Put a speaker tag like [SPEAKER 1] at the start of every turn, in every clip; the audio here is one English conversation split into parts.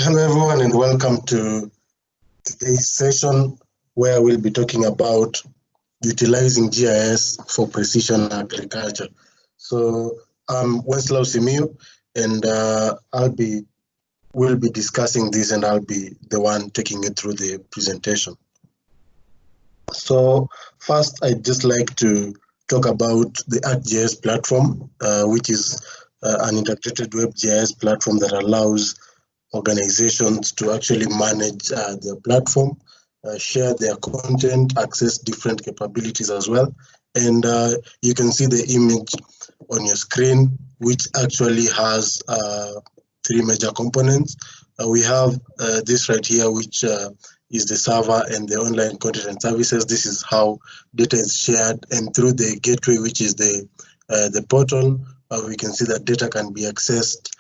[SPEAKER 1] Hello everyone and welcome to today's session where we'll be talking about utilizing GIS for precision agriculture. So I'm Wenceslao Simiu and we'll be discussing this and I'll be the one taking you through the presentation. So first I'd just like to talk about the ArcGIS platform, which is an integrated web GIS platform that allows organizations to actually manage their platform, share their content, access different capabilities as well. And you can see the image on your screen, which actually has three major components. We have this right here, which is the server and the online content and services. This is how data is shared, and through the gateway, which is the portal, we can see that data can be accessed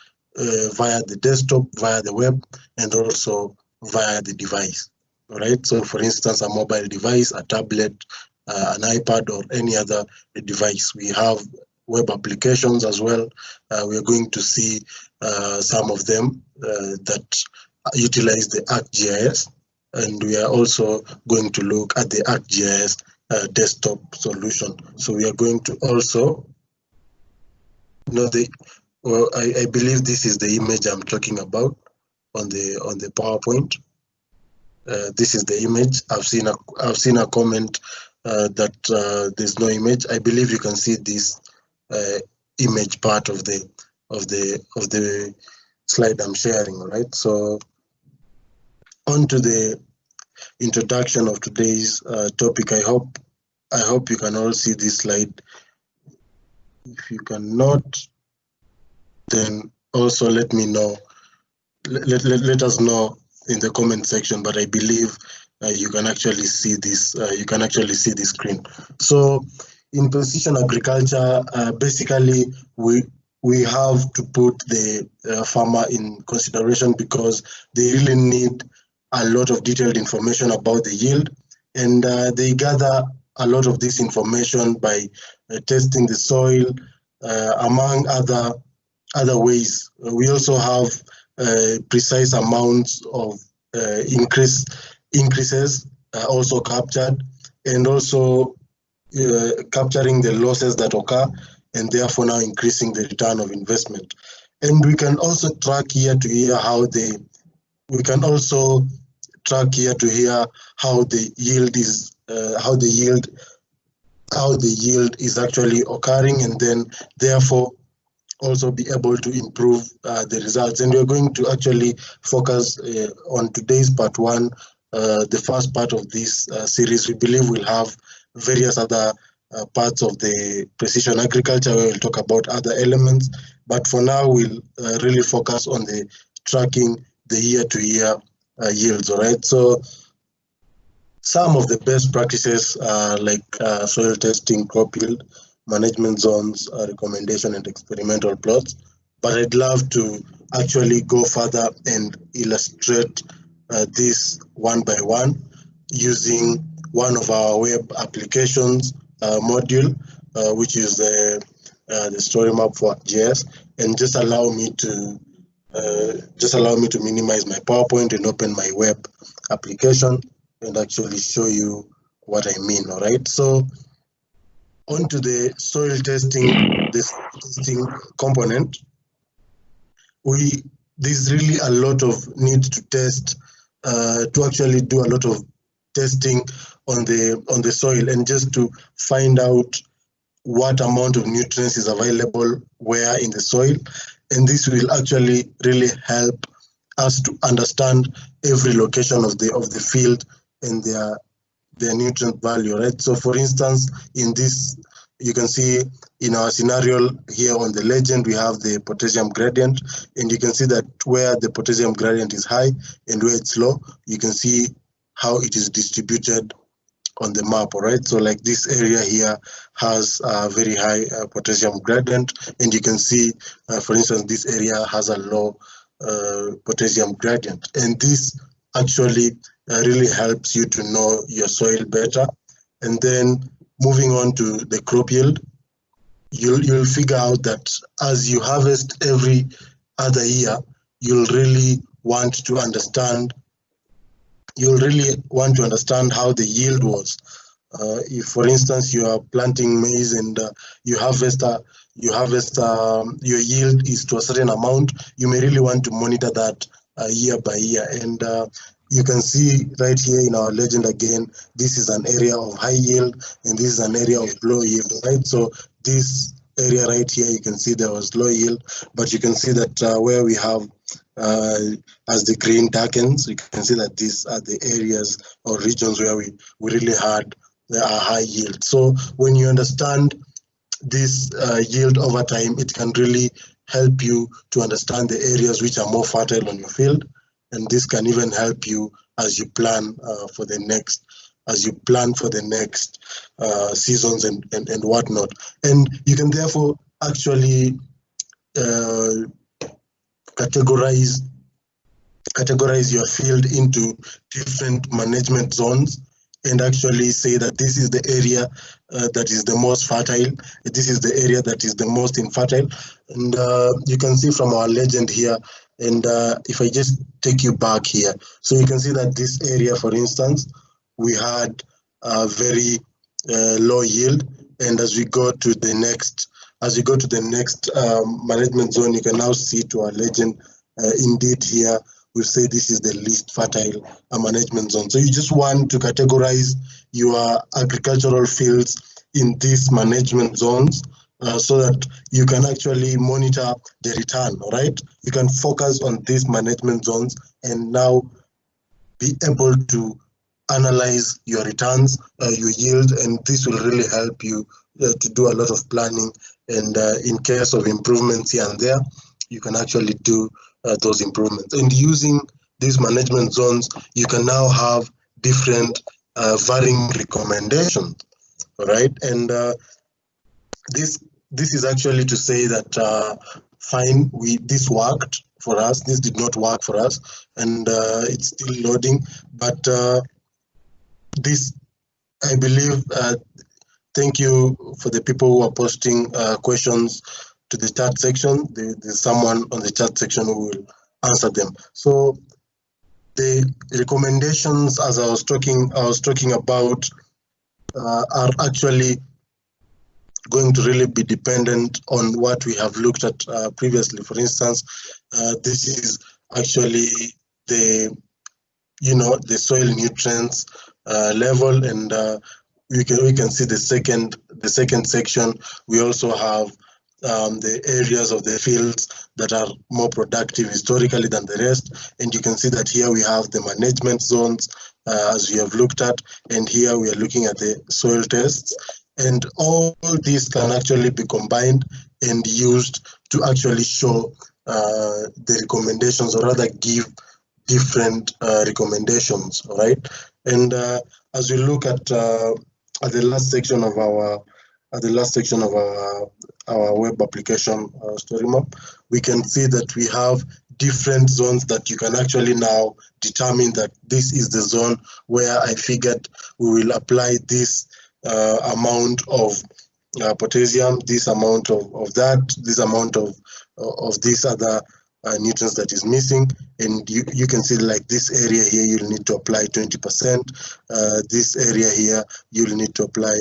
[SPEAKER 1] via the desktop, via the web, and also via the device. All right. So, for instance, a mobile device, a tablet, an iPad, or any other device. We have web applications as well. We are going to see some of them that utilize the ArcGIS, and we are also going to look at the ArcGIS desktop solution. So we are going to also well, I believe this is the image I'm talking about on the PowerPoint. This is the image. I've seen a comment that there's no image. I believe you can see this image part of the slide I'm sharing. All right. So on to the introduction of today's topic. I hope you can all see this slide. If you cannot, then also let me know. Let us know in the comment section. But I believe you can actually see this. You can actually see the screen. So, in precision agriculture, basically we have to put the farmer in consideration because they really need a lot of detailed information about the yield, and they gather a lot of this information by testing the soil, among other ways. We also have precise amounts of increases also captured, and also capturing the losses that occur, and therefore now increasing the return of investment. And we can also track year to year how the yield is how the yield is actually occurring, and then therefore also be able to improve the results. And we're going to actually focus on today's part one, the first part of this series. We believe we'll have various other parts of the precision agriculture where we'll talk about other elements, but for now we'll really focus on the tracking the year-to-year yields. All right. So some of the best practices like soil testing, crop yield management zones, recommendation, and experimental plots. But I'd love to actually go further and illustrate this one by one using one of our web applications module, which is the story map for GIS. And just allow me to minimize my PowerPoint and open my web application and actually show you what I mean. All right. So onto the soil testing, this testing component, there's really a lot of need to test, to actually do a lot of testing on the soil, and just to find out what amount of nutrients is available where in the soil. And this will actually really help us to understand every location of the field and their nutrient value, right? So for instance, in this, you can see in our scenario here on the legend, we have the potassium gradient, and you can see that where the potassium gradient is high and where it's low, you can see how it is distributed on the map. All right. So like this area here has a very high potassium gradient, and you can see, for instance, this area has a low potassium gradient, and this actually really helps you to know your soil better. And then moving on to the crop yield, you'll figure out that as you harvest every other year, you'll really want to understand, you'll really want to understand how the yield was. If, for instance, you are planting maize and you harvest your yield is to a certain amount, you may really want to monitor that year by year. And you can see right here in our legend again, this is an area of high yield and this is an area of low yield, right? So this area right here, you can see there was low yield, but you can see that where we have as the green darkens, you can see that these are the areas or regions where we really had a high yield. So when you understand this yield over time, it can really help you to understand the areas which are more fertile on your field, and this can even help you as you plan for the next seasons and whatnot. And you can therefore actually categorize your field into different management zones and actually say that this is the area that is the most fertile, this is the area that is the most infertile. And you can see from our legend here, and if I just take you back here, so you can see that this area, for instance, we had a very low yield, and as we go to the next management zone, you can now see to our legend, indeed here, we say this is the least fertile management zone. So you just want to categorize your agricultural fields in these management zones so that you can actually monitor the return, all right? You can focus on these management zones and now be able to analyze your returns, your yield, and this will really help you to do a lot of planning. And in case of improvements here and there, you can actually do those improvements. And using these management zones, you can now have different varying recommendations, all right? And this is actually to say that fine, this worked for us, this did not work for us, and it's still loading. But this, I believe, thank you for the people who are posting questions to the chat section. There's someone on the chat section who will answer them. So the recommendations, as I was talking about, are actually going to really be dependent on what we have looked at previously. For instance, this is actually the soil nutrients level, and we can see the second section. We also have the areas of the fields that are more productive historically than the rest, and you can see that here we have the management zones as we have looked at, and here we are looking at the soil tests, and all these can actually be combined and used to actually show the recommendations, or rather give different recommendations, all right? And as we look at the last section of our web application story map, we can see that we have different zones that you can actually now determine that this is the zone where I figured we will apply this amount of potassium, this amount of that, this amount of this other nutrients that is missing, and you can see like this area here you'll need to apply 20%, this area here you'll need to apply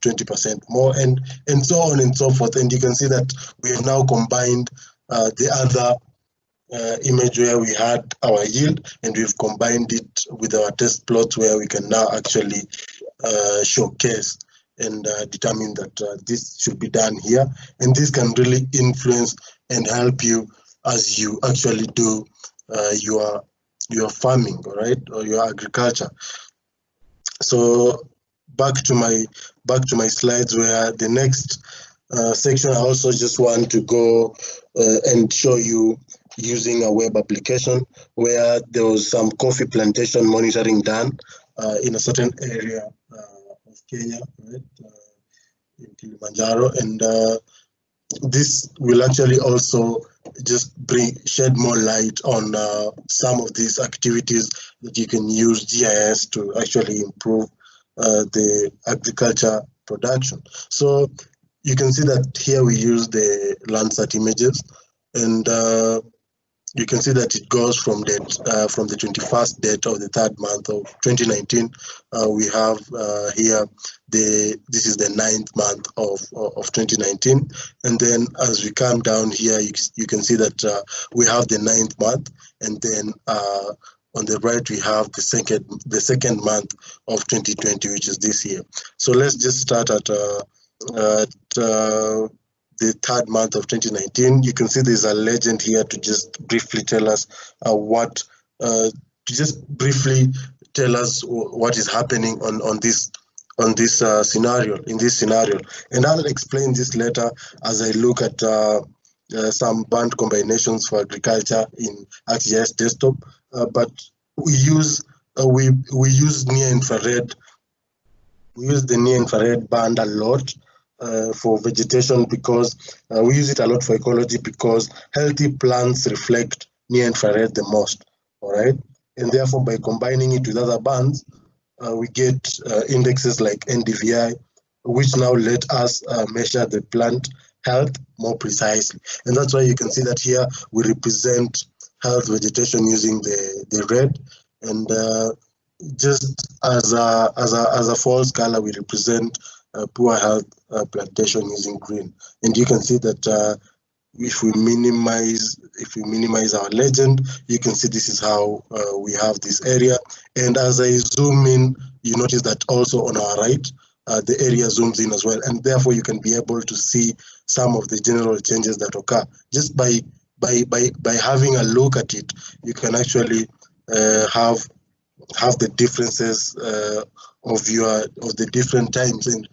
[SPEAKER 1] 20% more, and so on and so forth. And you can see that we have now combined the other image where we had our yield, and we've combined it with our test plots where we can now actually showcase and determine that this should be done here, and this can really influence and help you as you actually do your farming, all right, or your agriculture. So back to my slides, where the next section I also just want to go and show you using a web application where there was some coffee plantation monitoring done in a certain area of Kenya, right, in Kilimanjaro, and this will actually also just shed more light on some of these activities that you can use GIS to actually improve the agriculture production. So you can see that here we use the Landsat images, and you can see that it goes from the 21st date of the 3rd month of 2019. We have here this is the 9th month of 2019, and then as we come down here, you can see that we have the 9th month, and then on the right we have the second month of 2020, which is this year. So let's just start at the 3rd month of 2019. You can see there's a legend here to just briefly tell us what is happening on this scenario, in this scenario. And I'll explain this later as I look at some band combinations for agriculture in ArcGIS desktop. But we use near infrared. We use the near infrared band a lot for vegetation, because we use it a lot for ecology, because healthy plants reflect near infrared the most. All right, and therefore by combining it with other bands, we get indexes like NDVI, which now let us measure the plant health more precisely. And that's why you can see that here we represent health vegetation using the red, and just as a false color we represent poor health plantation using green. And you can see that if we minimize our legend, you can see this is how we have this area. And as I zoom in, you notice that also on our right, the area zooms in as well, and therefore you can be able to see some of the general changes that occur just by having a look at it. You can actually have the differences of the different times. And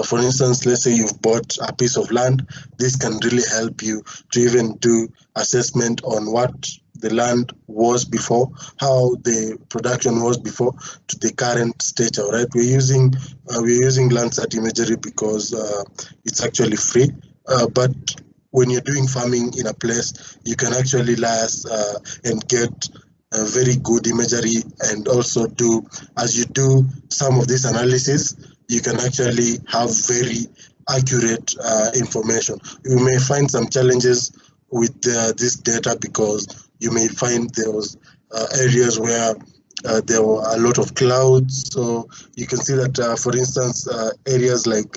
[SPEAKER 1] for instance, let's say you've bought a piece of land. This can really help you to even do assessment on what the land was before, how the production was before, to the current stage. All right, we're using Landsat imagery because it's actually free. But when you're doing farming in a place, you can actually liaise and get very good imagery, and also as you do some of this analysis, you can actually have very accurate information. You may find some challenges with this data, because you may find there was areas where there were a lot of clouds. So you can see that, for instance, areas like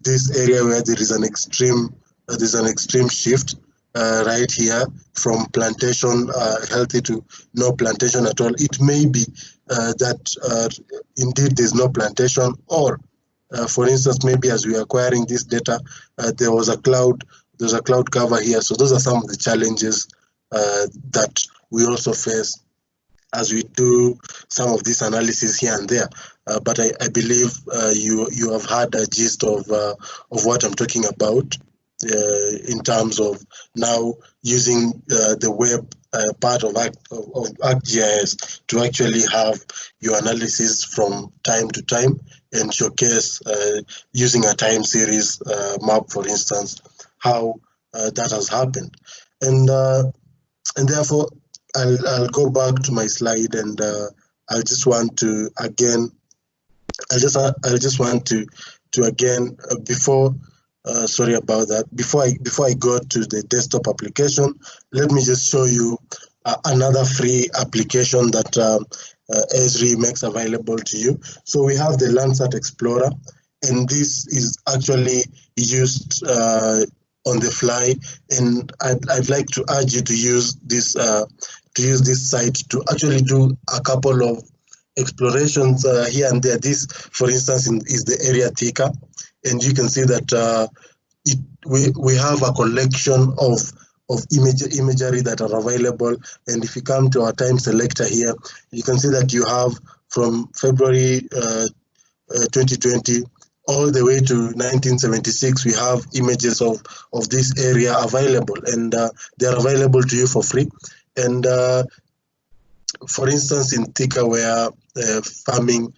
[SPEAKER 1] this area where there is an extreme shift. Right here, from plantation healthy to no plantation at all. It may be that indeed there's no plantation, or for instance, maybe as we are acquiring this data, there's a cloud cover here. So those are some of the challenges that we also face as we do some of this analysis here and there. But I believe you have had a gist of what I'm talking about. In terms of now using the web part of ArcGIS to actually have your analysis from time to time and showcase using a time series map, for instance, how that has happened. And therefore, I'll go back to my slide, and I just want to again, sorry about that. Before I go to the desktop application, let me just show you another free application that Esri makes available to you. So we have the Landsat Explorer, and this is actually used on the fly. And I'd like to urge you to use this site to actually do a couple of explorations here and there. This, for instance, is the area Thika. And you can see that we have a collection of imagery that are available. And if you come to our time selector here, you can see that you have from February 2020 all the way to 1976, we have images of this area available, and they are available to you for free. And for instance, in Thika, where farming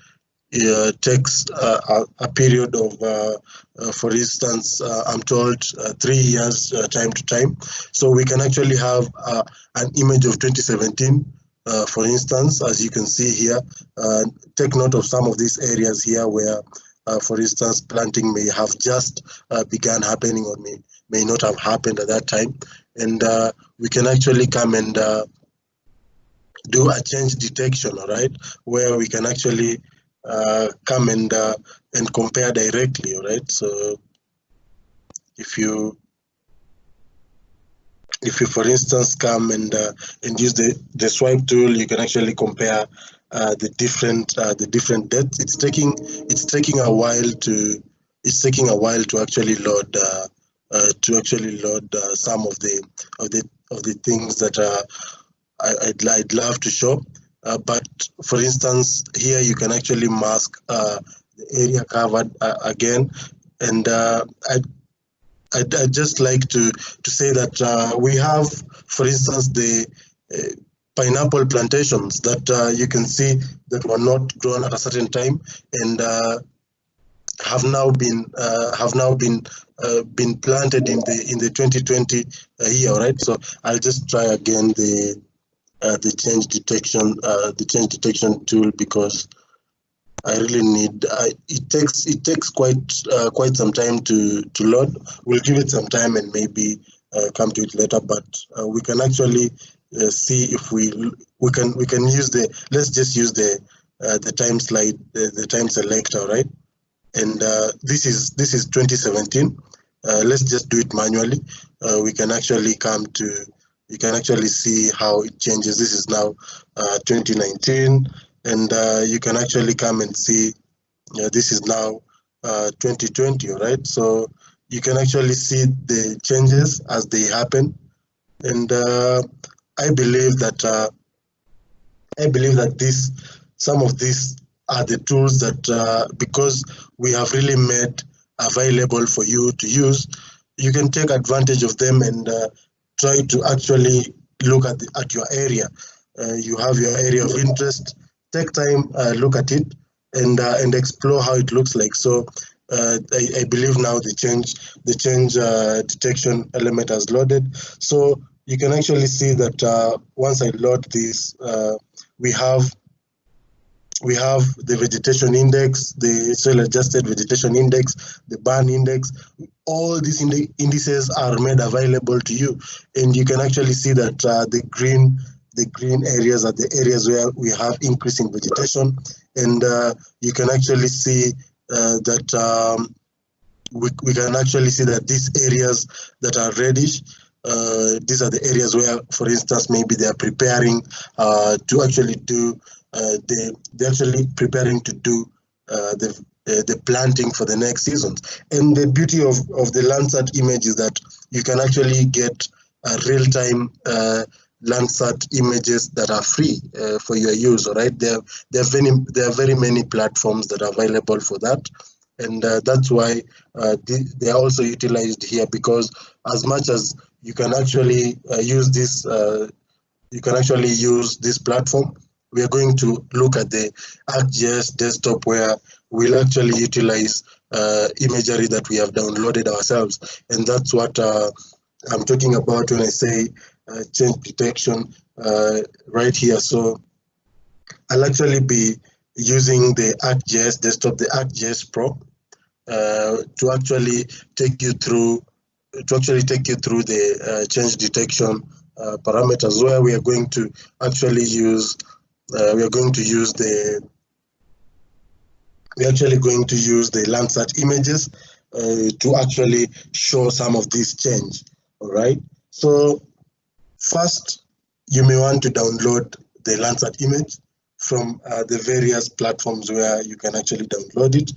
[SPEAKER 1] takes a period of, for instance, I'm told 3 years time to time. So we can actually have an image of 2017, for instance, as you can see here. Take note of some of these areas here where, for instance, planting may have just begun happening or may not have happened at that time. and we can actually come and do a change detection, all right, where we can actually come and compare directly, all right. So if you for instance come and use the swipe tool, you can actually compare the different depths. It's taking a while to actually load some of the things that I'd love to show. But for instance, here you can actually mask the area covered again, and I'd just like to say that we have, for instance, the pineapple plantations that you can see that were not grown at a certain time, and have now been planted in the 2020 year, right? So I'll just try again the change detection tool, because I really need. It takes quite some time to load. We'll give it some time and maybe come to it later. But we can actually see if we can use the. Let's just use the time slide, the time selector, right? And this is 2017. Let's just do it manually. We can actually come to. You can actually see how it changes. This is now 2019. And you can actually come and see this is now 2020, right? So you can actually see the changes as they happen, and I believe that some of these are the tools that because we have really made available for you to use, you can take advantage of them and try to actually look at your area. You have your area of interest. Take time, look at it, and explore how it looks like. So I believe now the change detection element has loaded. So you can actually see that once I load this, we have the vegetation index, the soil adjusted vegetation index, the burn index. All these indices are made available to you, and you can actually see that the green areas are the areas where we have increase in vegetation, and you can actually see that we can actually see that these areas that are reddish, these are the areas where, for instance, maybe they are preparing to actually do they're actually preparing to do the planting for the next seasons. And the beauty of the Landsat image is that you can actually get real-time Landsat images that are free for your use. All right, there are very many platforms that are available for that, and that's why they are also utilized here, because as much as you can actually use this, platform. We are going to look at the ArcGIS desktop, where we'll actually utilize imagery that we have downloaded ourselves, and that's what I'm talking about when I say change detection right here. So I'll actually be using the ArcGIS desktop, the ArcGIS Pro, to actually take you through the change detection parameters, where we are going to actually use the Landsat images to actually show some of this change. All right. So first, you may want to download the Landsat image from the various platforms where you can actually download it.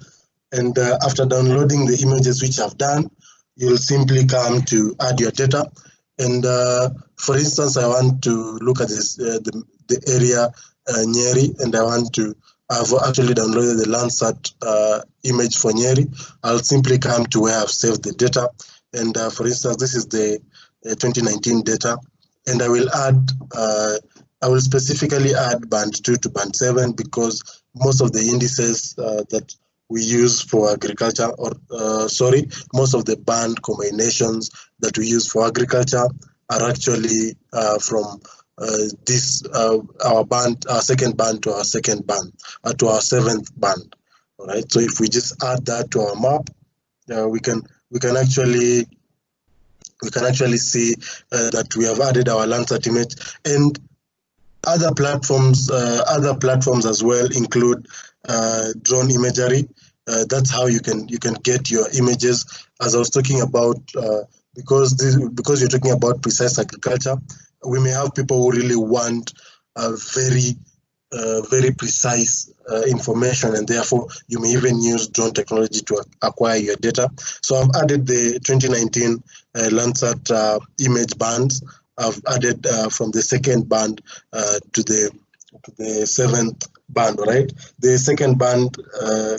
[SPEAKER 1] And after downloading the images, which I've done, you'll simply come to add your data. And for instance, I want to look at this the area Nyeri, and I want to. I've actually downloaded the Landsat image for Nyeri. I'll simply come to where I've saved the data. And for instance, this is the 2019 data. And I will specifically add band 2 to band 7, because most of the indices that we use for agriculture, or most of the band combinations that we use for agriculture are actually from our second band to our second band, to our 7th band. All right. So if we just add that to our map, we can actually we can actually see that we have added our Landsat image, and other platforms as well include drone imagery. That's how you can get your images. As I was talking about, because you're talking about precise agriculture, we may have people who really want very precise information, and therefore you may even use drone technology to acquire your data. So I've added the 2019 Landsat image bands. I've added from the second band to the seventh band, right? The second band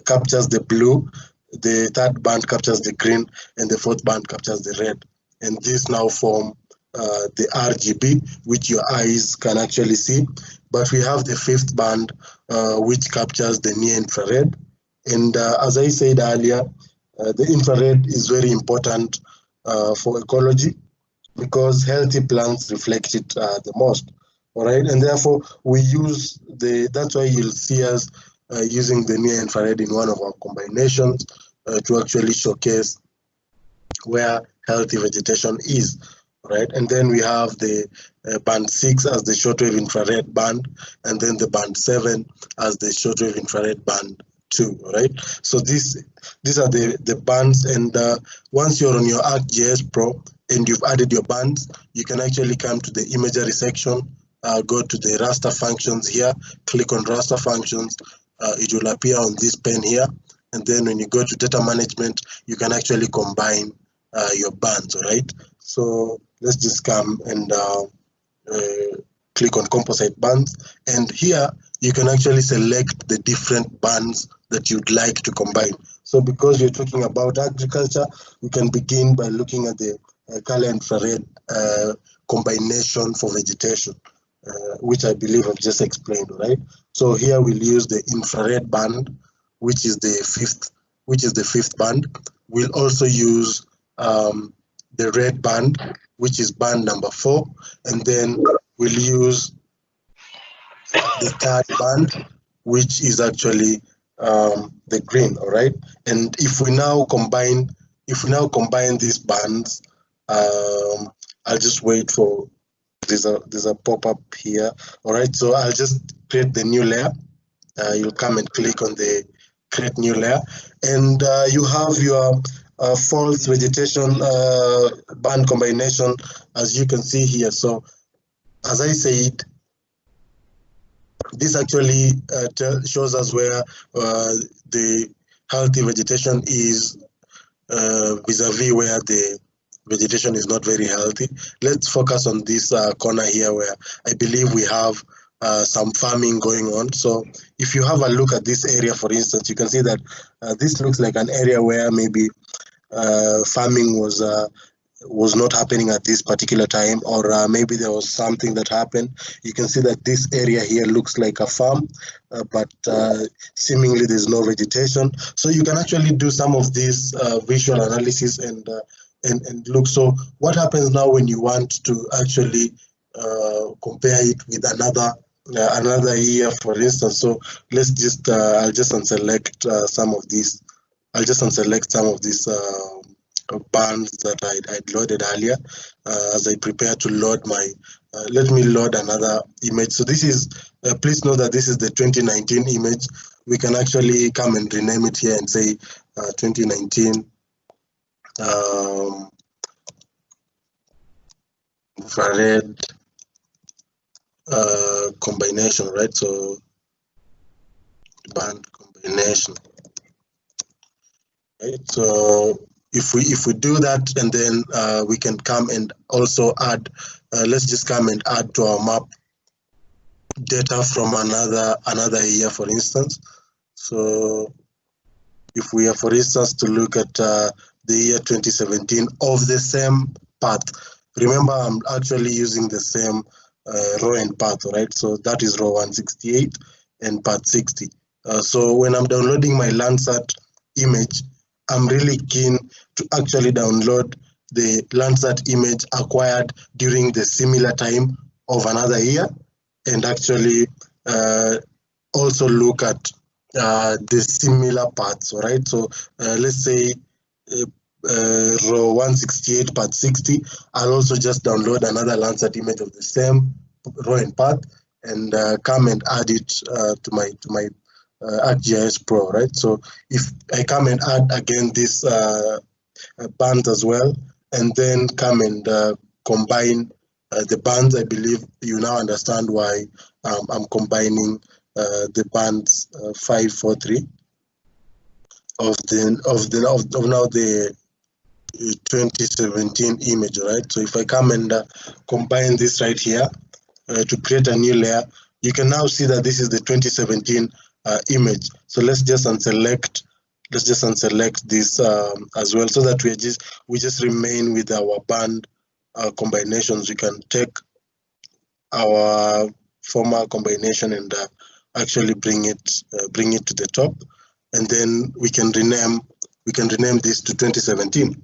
[SPEAKER 1] captures the blue, the third band captures the green, and the fourth band captures the red. And these now form the RGB, which your eyes can actually see. But we have the fifth band, which captures the near infrared. And as I said earlier, the infrared is very important for ecology, because healthy plants reflect it the most. All right, and therefore we use that's why you'll see us using the near infrared in one of our combinations to actually showcase where healthy vegetation is. Right, and then we have the band 6 as the shortwave infrared band, and then the band 7 as the shortwave infrared band 2. Right, so these are the bands, and once you're on your ArcGIS Pro and you've added your bands, you can actually come to the imagery section, go to the raster functions here, click on raster functions. It will appear on this pen here, and then when you go to data management, you can actually combine your bands. All right, so let's just come and click on composite bands, and here you can actually select the different bands that you'd like to combine. So because you're talking about agriculture, we can begin by looking at the color infrared combination for vegetation, which I believe I've just explained, right? So here we'll use the infrared band, which is the fifth band. We'll also use the red band, which is band number 4, and then we'll use the third band, which is actually the green. All right, and if we now combine these bands, I'll just wait for there's a pop-up here. All right, so I'll just create the new layer. You'll come and click on the create new layer, and you have your false vegetation band combination, as you can see here. So as I said, this actually shows us where the healthy vegetation is vis-a-vis where the vegetation is not very healthy. Let's focus on this corner here, where I believe we have some farming going on. So if you have a look at this area, for instance, you can see that this looks like an area where maybe farming was not happening at this particular time, or maybe there was something that happened. You can see that this area here looks like a farm, but seemingly there's no vegetation. So you can actually do some of this visual analysis and look. So what happens now when you want to actually compare it with another year, for instance? So let's just I'll just unselect some of these. I'll just unselect some of these bands that I'd loaded earlier as I prepare to load my, let me load another image. So this is, please know that this is the 2019 image. We can actually come and rename it here and say 2019 infrared combination, right? So band combination. Right, so if we do that, and then we can come and also add, let's just come and add to our map data from another year, for instance. So if we are, for instance, to look at the year 2017 of the same path, remember I'm actually using the same row and path, right? So that is row 168 and path 60. So when I'm downloading my Landsat image, I'm really keen to actually download the Landsat image acquired during the similar time of another year, and actually also look at the similar paths, all right? So let's say row 168 part 60. I'll also just download another Landsat image of the same row and path and come and add it to my ArcGIS Pro, right? So if I come and add again this bands as well, and then come and combine the bands, I believe you now understand why I'm combining the bands 543 of now the 2017 image, right? So if I come and combine this right here to create a new layer, you can now see that this is the 2017 image. So let's just unselect this as well, so that we just remain with our band combinations. We can take our former combination and actually bring it to the top, and then we can rename this to 2017.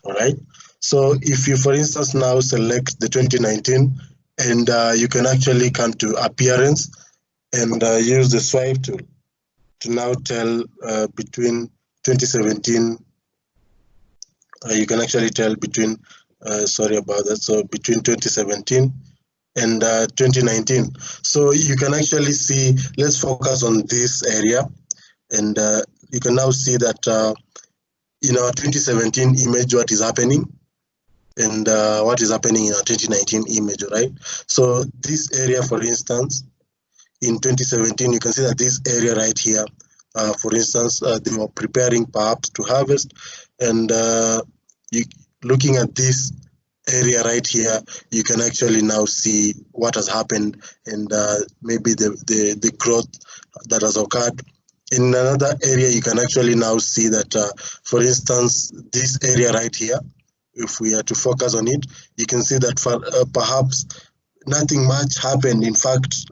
[SPEAKER 1] All right. So if you, for instance, now select the 2019, and you can actually come to appearance and use the swipe tool to now tell between 2017. You can actually tell between, sorry about that. So between 2017 and 2019. So you can actually see, let's focus on this area, and you can now see that in our 2017 image, what is happening, and what is happening in our 2019 image, right? So this area, for instance, in 2017, you can see that this area right here, for instance, they were preparing perhaps to harvest, and looking at this area right here, you can actually now see what has happened, and maybe the growth that has occurred. In another area, you can actually now see that, for instance, this area right here, if we are to focus on it, you can see that for, perhaps nothing much happened. In fact,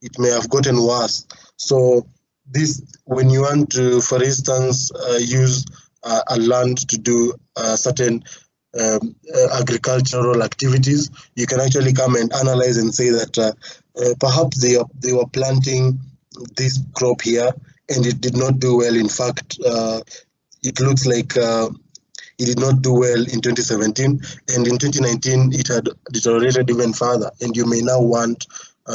[SPEAKER 1] it may have gotten worse. So this, when you want to, for instance, use a land to do certain agricultural activities, you can actually come and analyze and say that perhaps they were planting this crop here and it did not do well. In fact, it looks like it did not do well in 2017, and in 2019 it had deteriorated even further, and you may now want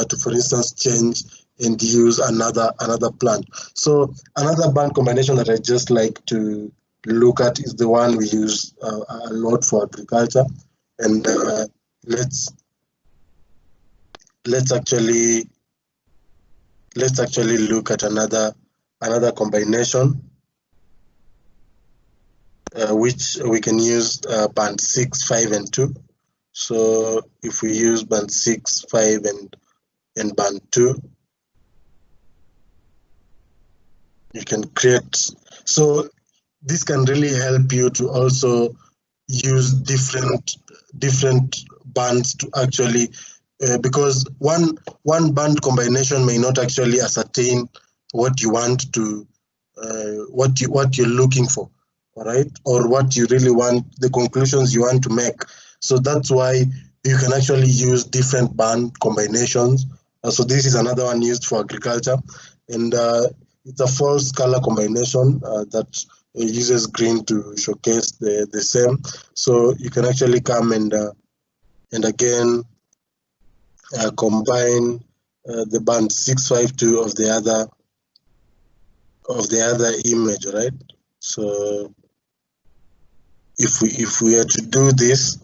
[SPEAKER 1] to, for instance, change and use another plant. So another band combination that I just like to look at is the one we use a lot for agriculture, and let's actually look at another combination, which we can use band 6, 5, and 2. So if we use band 6, 5, and band 2, you can create. So this can really help you to also use different bands to actually, because one band combination may not actually ascertain what you want to, what you're looking for. All right, or what you really want, the conclusions you want to make. So that's why you can actually use different band combinations. So this is another one used for agriculture, and it's a false color combination that uses green to showcase the same. So you can actually come and again combine the band 652 of the other image, right? So if we are to do this,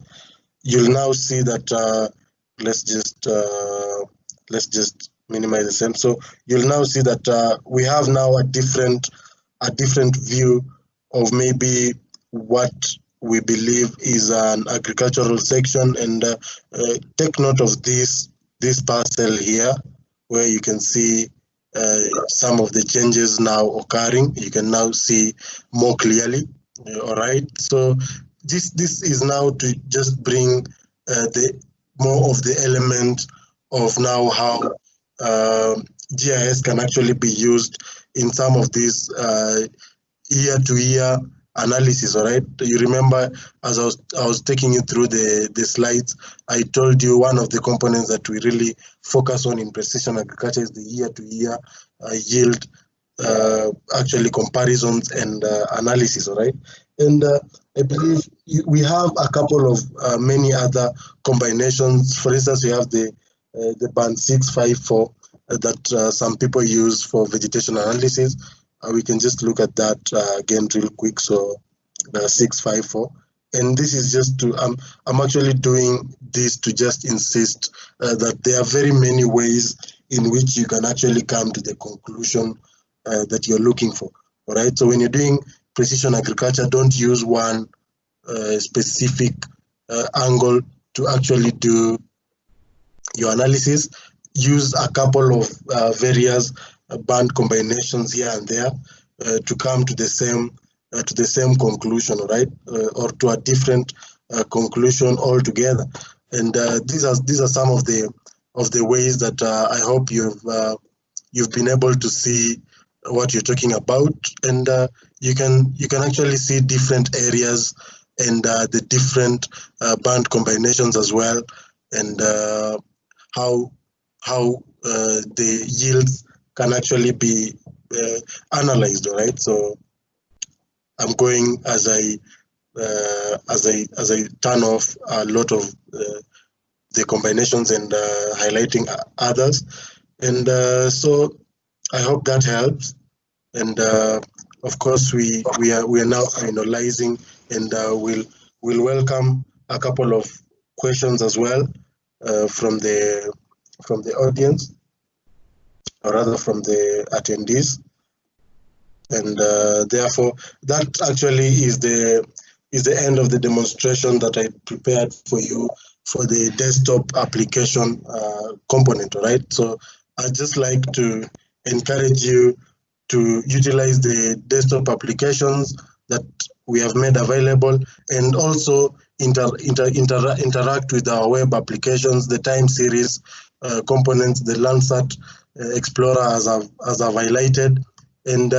[SPEAKER 1] you'll now see that let's just minimize the same. So you'll now see that we have now a different view of maybe what we believe is an agricultural section, and take note of this parcel here, where you can see some of the changes now occurring. You can now see more clearly. All right, so this is now to just bring the more of the element of now how GIS can actually be used in some of these year-to-year analysis. All right, you remember as I was taking you through the slides, I told you one of the components that we really focus on in precision agriculture is the year-to-year yield actually comparisons and analysis, all right? And I believe we have a couple of many other combinations. For instance, we have the band 654 that some people use for vegetation analysis. We can just look at that again real quick. So 654. And this is just to, I'm actually doing this to just insist that there are very many ways in which you can actually come to the conclusion that you're looking for. All right. So when you're doing precision agriculture, don't use one specific angle to actually do your analysis. Use a couple of various band combinations here and there to come to the same conclusion, right? Or to a different conclusion altogether. And these are some of the ways that I hope you've been able to see what you're talking about, and you can actually see different areas and the different band combinations as well, and how the yields can actually be analyzed. All right, so I'm going as I turn off a lot of the combinations and highlighting others, and so I hope that helps. And of course, we are now finalizing, and we'll welcome a couple of questions as well from the audience, or rather from the attendees. And therefore, that actually is the end of the demonstration that I prepared for you for the desktop application component. All right. So I'd just like to encourage you to utilize the desktop applications that we have made available, and also interact with our web applications, the time series components, the Landsat Explorer as I've highlighted, and